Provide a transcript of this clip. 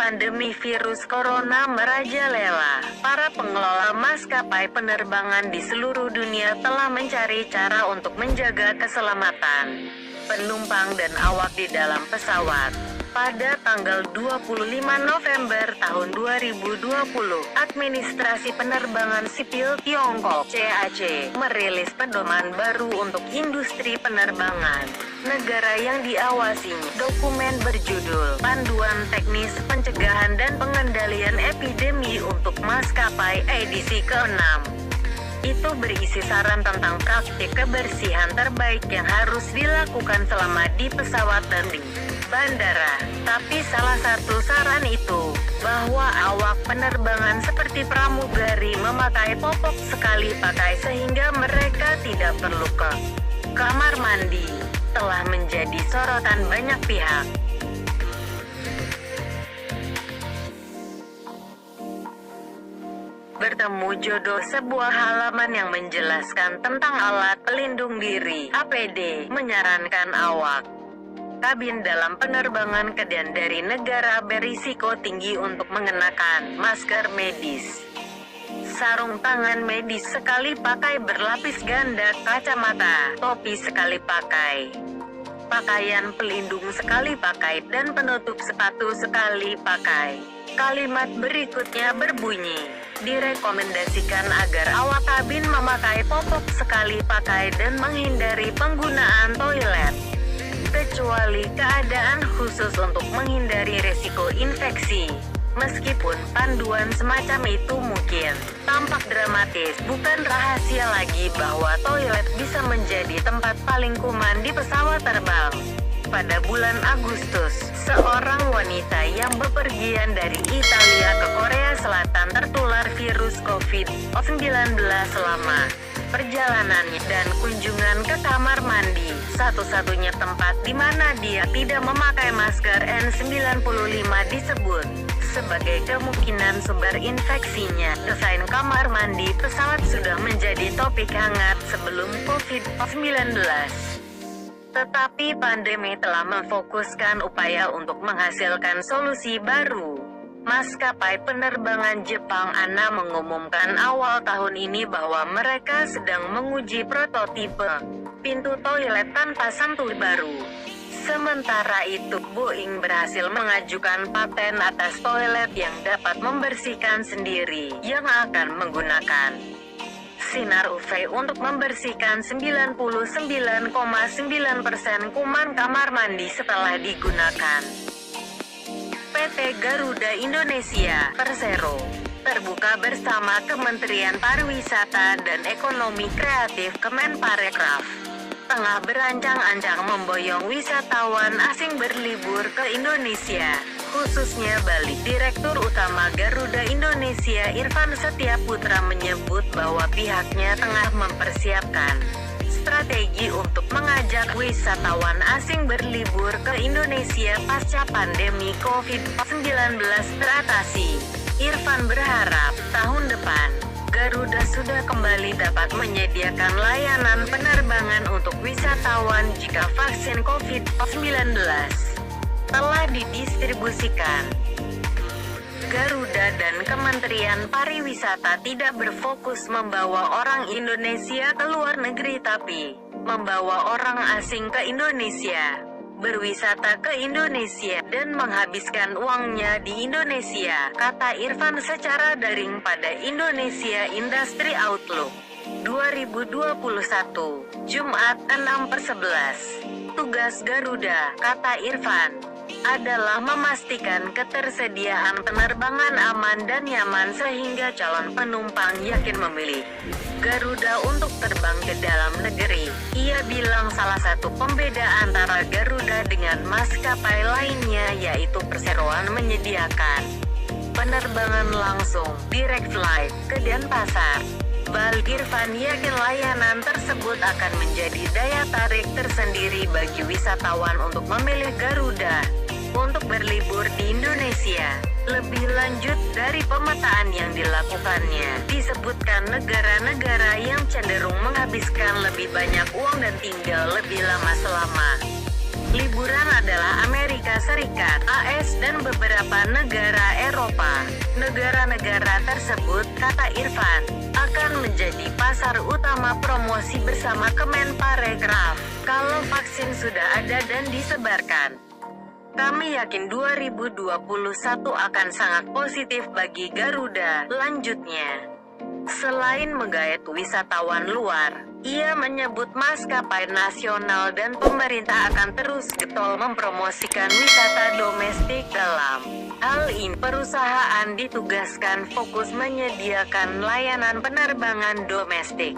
pandemi virus corona merajalela, para pengelola maskapai penerbangan di seluruh dunia telah mencari cara untuk menjaga keselamatan penumpang dan awak di dalam pesawat. Pada tanggal 25 November tahun 2020, Administrasi Penerbangan Sipil Tiongkok (CAC) merilis pedoman baru untuk industri penerbangan negara yang diawasinya. Dokumen berjudul Panduan Teknis Pencegahan dan Pengendalian Epidemi untuk Maskapai edisi ke-6. Itu berisi saran tentang praktik kebersihan terbaik yang harus dilakukan selama di pesawat dan di bandara. Tapi salah satu saran itu, bahwa awak penerbangan seperti pramugari memakai popok sekali pakai sehingga mereka tidak perlu ke kamar mandi, telah menjadi sorotan banyak pihak. Bertemu jodoh, sebuah halaman yang menjelaskan tentang alat pelindung diri (APD), menyarankan awak kabin dalam penerbangan kedan dari negara berisiko tinggi untuk mengenakan masker medis, sarung tangan medis sekali pakai berlapis ganda, kacamata, topi sekali pakai, pakaian pelindung sekali pakai, dan penutup sepatu sekali pakai. Kalimat berikutnya berbunyi, direkomendasikan agar awak kabin memakai popok sekali pakai dan menghindari penggunaan toilet, kecuali keadaan khusus untuk menghindari resiko infeksi. Meskipun panduan semacam itu mungkin tampak dramatis, bukan rahasia lagi bahwa toilet bisa menjadi tempat paling kuman di pesawat terbang. Pada bulan Agustus, seorang wanita yang bepergian dari Italia ke Korea Selatan tertular virus COVID-19 selama perjalanannya dan kunjungan ke kamar mandi, satu-satunya tempat di mana dia tidak memakai masker N95 disebut sebagai kemungkinan sumber infeksinya. Desain kamar mandi pesawat sudah menjadi topik hangat sebelum COVID-19. Tetapi pandemi telah memfokuskan upaya untuk menghasilkan solusi baru. Maskapai penerbangan Jepang ANA mengumumkan awal tahun ini bahwa mereka sedang menguji prototipe pintu toilet tanpa sentuh baru. Sementara itu, Boeing berhasil mengajukan paten atas toilet yang dapat membersihkan sendiri, yang akan menggunakan sinar UV untuk membersihkan 99,9% kuman kamar mandi setelah digunakan. PT Garuda Indonesia (Persero) terbuka bersama Kementerian Pariwisata dan Ekonomi Kreatif Kemenparekraf tengah berancang-ancang memboyong wisatawan asing berlibur ke Indonesia, khususnya Bali. Direktur Utama Garuda Indonesia Irvan Setiaputra menyebut bahwa pihaknya tengah mempersiapkan strategi untuk mengajak wisatawan asing berlibur ke Indonesia pasca pandemi COVID-19 teratasi. Irvan berharap tahun depan Garuda sudah kembali dapat menyediakan layanan penerbangan untuk wisatawan jika vaksin COVID-19 telah didistribusikan. Garuda dan Kementerian Pariwisata tidak berfokus membawa orang Indonesia ke luar negeri tapi membawa orang asing ke Indonesia, berwisata ke Indonesia, dan menghabiskan uangnya di Indonesia, kata Irvan secara daring pada Indonesia Industry Outlook 2021, Jumat 6/11. Tugas Garuda, kata Irvan, adalah memastikan ketersediaan penerbangan aman dan nyaman sehingga calon penumpang yakin memilih Garuda untuk terbang ke dalam negeri. Ia bilang salah satu pembeda antara Garuda dengan maskapai lainnya yaitu perseroan menyediakan penerbangan langsung, direct flight, ke Denpasar, Bali. Irvan yakin layanan tersebut akan menjadi daya tarik tersendiri bagi wisatawan untuk memilih Garuda untuk berlibur di Indonesia. Lebih lanjut, dari pemetaan yang dilakukannya, disebutkan negara-negara yang cenderung menghabiskan lebih banyak uang dan tinggal lebih lama selama Liburan adalah Amerika Serikat, AS, dan beberapa negara Eropa. Negara-negara tersebut, kata Irfan, akan menjadi pasar utama promosi bersama Kemenparekraf. Kalau vaksin sudah ada dan disebarkan, kami yakin 2021 akan sangat positif bagi Garuda, lanjutnya. Selain menggait wisatawan luar, ia menyebut maskapai nasional dan pemerintah akan terus getol mempromosikan wisata domestik. Dalam hal ini, perusahaan ditugaskan fokus menyediakan layanan penerbangan domestik.